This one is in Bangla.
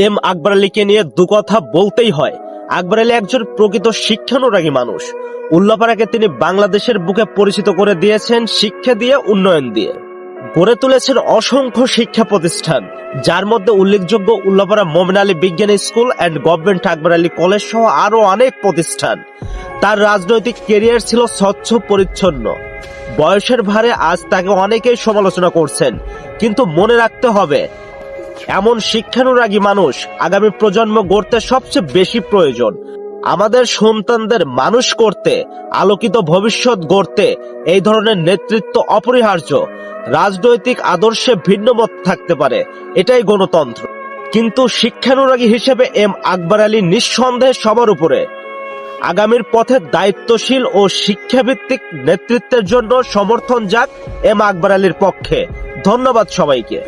এম আকবর আলীকে নিয়ে দু কথা বলতেই হয়। আকবর আলী একজন প্রকৃত শিক্ষানুরাগী মানুষ। উল্লাপাড়াকে তিনি বাংলাদেশের বুকে পরিচিত করে দিয়েছেন শিক্ষা দিয়ে, উন্নয়ন দিয়ে। গড়ে তুলেছেন অসংখ্য শিক্ষা প্রতিষ্ঠান, যার মধ্যে উল্লেখযোগ্য উল্লাপাড়া মোমিন আলী বিজ্ঞান school and government Akbar Ali college সহ আরো অনেক প্রতিষ্ঠান। তার রাজনৈতিক ক্যারিয়ার ছিল স্বচ্ছ পরিচ্ছন্ন। বয়সের ভারে আজ তাকে অনেকেই সমালোচনা করছেন, কিন্তু মনে রাখতে হবে, এমন শিক্ষানুরাগী মানুষ আগামী প্রজন্ম গড়তে সবচেয়ে বেশি প্রয়োজন। আমাদের সন্তানদের মানুষ করতে, আলোকিত ভবিষ্যৎ গড়তে এই ধরনের নেতৃত্ব অপরিহার্য। রাজনৈতিক আদর্শে ভিন্ন মত থাকতে পারে, এটাই গণতন্ত্র, কিন্তু শিক্ষানুরাগী হিসেবে এম আকবর আলী নিঃসন্দেহে সবার উপরে। আগামীর পথে দায়িত্বশীল ও শিক্ষাভিত্তিক নেতৃত্বের জন্য সমর্থন যাক এম আকবর আলীর পক্ষে। ধন্যবাদ সবাইকে।